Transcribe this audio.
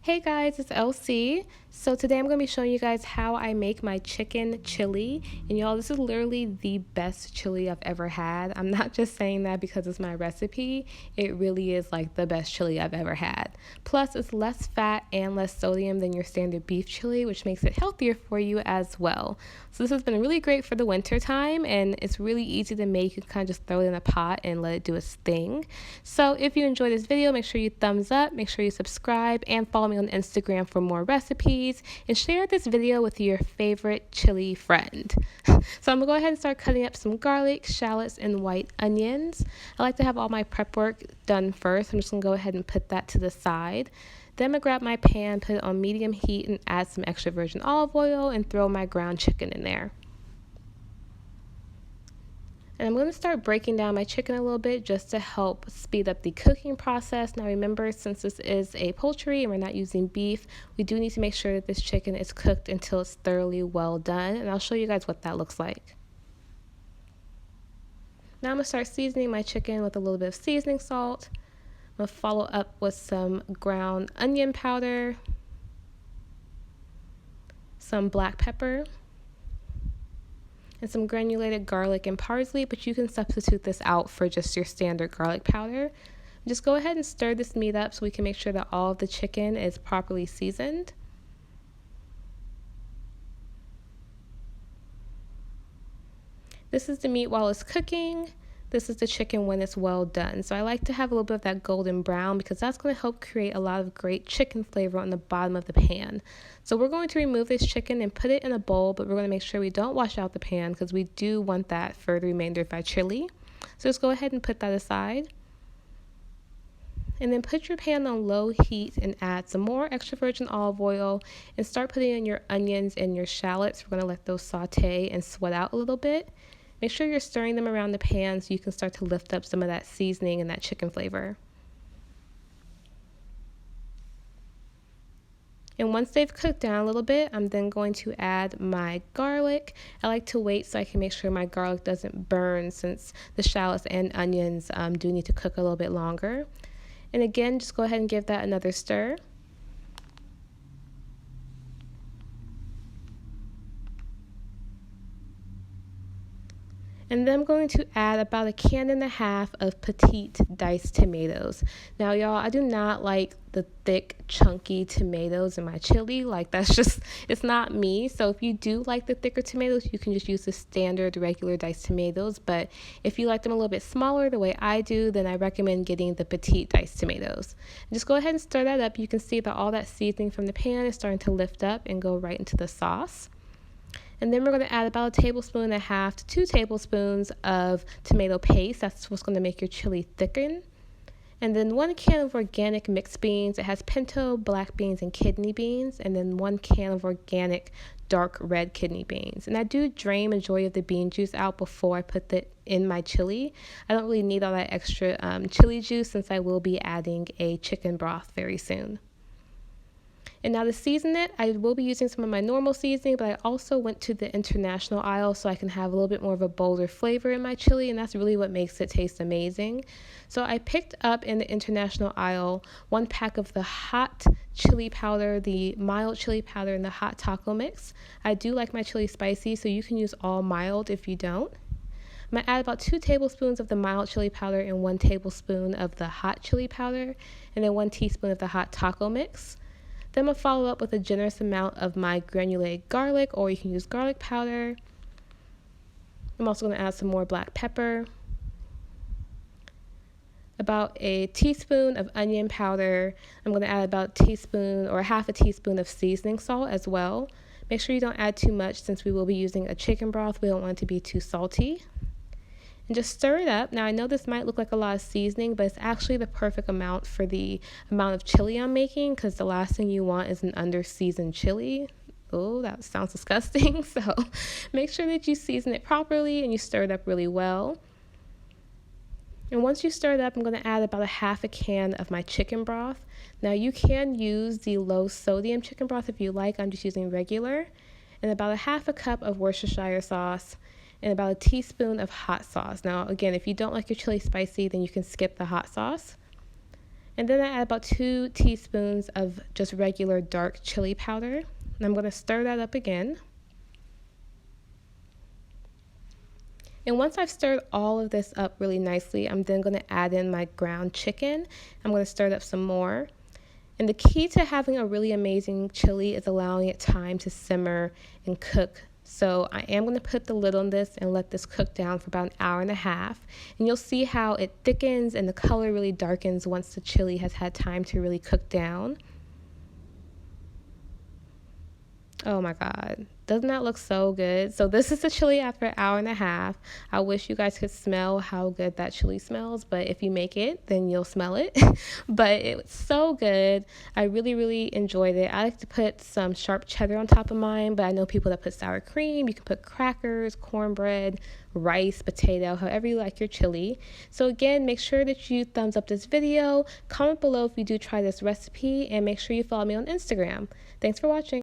Hey guys, it's LC. So today I'm going to be showing you guys how I make my chicken chili. And y'all, this is literally the best chili I've ever had. I'm not just saying that because it's my recipe. It really is like the best chili I've ever had. Plus, it's less fat and less sodium than your standard beef chili, which makes it healthier for you as well. So this has been really great for the winter time, and it's really easy to make. You can kind of just throw it in a pot and let it do its thing. So if you enjoyed this video, make sure you thumbs up, make sure you subscribe, and follow me on Instagram for more recipes, and share this video with your favorite chili friend. So I'm gonna go ahead and start cutting up some garlic, shallots, and white onions. I like to have all my prep work done first. I'm just gonna go ahead and put that to the side. Then I'm gonna grab my pan, put it on medium heat, and add some extra virgin olive oil and throw my ground chicken in there. And I'm going to start breaking down my chicken a little bit just to help speed up the cooking process. Now remember, since this is a poultry and we're not using beef, we do need to make sure that this chicken is cooked until it's thoroughly well done. And I'll show you guys what that looks like. Now I'm going to start seasoning my chicken with a little bit of seasoning salt. I'm going to follow up with some ground onion powder, some black pepper, and some granulated garlic and parsley, but you can substitute this out for just your standard garlic powder. Just go ahead and stir this meat up so we can make sure that all of the chicken is properly seasoned. This is the meat while it's cooking. This is the chicken when it's well done. So I like to have a little bit of that golden brown because that's going to help create a lot of great chicken flavor on the bottom of the pan. So we're going to remove this chicken and put it in a bowl, but we're going to make sure we don't wash out the pan because we do want that for the remainder of our chili. So just go ahead and put that aside. And then put your pan on low heat and add some more extra virgin olive oil and start putting in your onions and your shallots. We're going to let those saute and sweat out a little bit. Make sure you're stirring them around the pan so you can start to lift up some of that seasoning and that chicken flavor. And once they've cooked down a little bit, I'm then going to add my garlic. I like to wait so I can make sure my garlic doesn't burn since the shallots and onions do need to cook a little bit longer. And again, just go ahead and give that another stir. And then I'm going to add about 1.5 cans of petite diced tomatoes. Now, y'all, I do not like the thick, chunky tomatoes in my chili. Like, that's just, it's not me. So if you do like the thicker tomatoes, you can just use the standard regular diced tomatoes. But if you like them a little bit smaller, the way I do, then I recommend getting the petite diced tomatoes. And just go ahead and stir that up. You can see that all that seasoning from the pan is starting to lift up and go right into the sauce. And then we're going to add about 1.5 tablespoons to 2 tablespoons of tomato paste. That's what's going to make your chili thicken. And then 1 can of organic mixed beans. It has pinto, black beans, and kidney beans. And then 1 can of organic dark red kidney beans. And I do drain majority of the bean juice out before I put it in my chili. I don't really need all that extra chili juice since I will be adding a chicken broth very soon. And now to season it, I will be using some of my normal seasoning, but I also went to the international aisle so I can have a little bit more of a bolder flavor in my chili, and that's really what makes it taste amazing. So I picked up in the international aisle 1 pack of the hot chili powder, the mild chili powder, and the hot taco mix. I do like my chili spicy, so you can use all mild if you don't. I'm going to add about 2 tablespoons of the mild chili powder and 1 tablespoon of the hot chili powder, and then 1 teaspoon of the hot taco mix. Then I'm going to follow up with a generous amount of my granulated garlic, or you can use garlic powder. I'm also going to add some more black pepper, about a teaspoon of onion powder. I'm going to add about a teaspoon or 1/2 teaspoon of seasoning salt as well. Make sure you don't add too much since we will be using a chicken broth. We don't want it to be too salty. And just stir it up. Now, I know this might look like a lot of seasoning, but it's actually the perfect amount for the amount of chili I'm making, because the last thing you want is an under-seasoned chili. Oh, that sounds disgusting. So make sure that you season it properly and you stir it up really well. And once you stir it up, I'm going to add about 1/2 can of my chicken broth. Now, you can use the low sodium chicken broth if you like. I'm just using regular. And about 1/2 cup of Worcestershire sauce, and about 1 teaspoon of hot sauce. Now, again, if you don't like your chili spicy, then you can skip the hot sauce. And then I add about 2 teaspoons of just regular dark chili powder. And I'm going to stir that up again. And once I've stirred all of this up really nicely, I'm then going to add in my ground chicken. I'm going to stir it up some more. And the key to having a really amazing chili is allowing it time to simmer and cook. So I am going to put the lid on this and let this cook down for about an hour and a half. And you'll see how it thickens and the color really darkens once the chili has had time to really cook down. Oh my God, doesn't that look so good? So this is the chili after an hour and a half. I wish you guys could smell how good that chili smells, but if you make it, then you'll smell it. But it was so good. I really enjoyed it. I like to put some sharp cheddar on top of mine, but I know people that put sour cream. You can put crackers, cornbread, rice, potato, however you like your chili. So again, make sure that you thumbs up this video, comment below if you do try this recipe, and make sure you follow me on Instagram. Thanks for watching.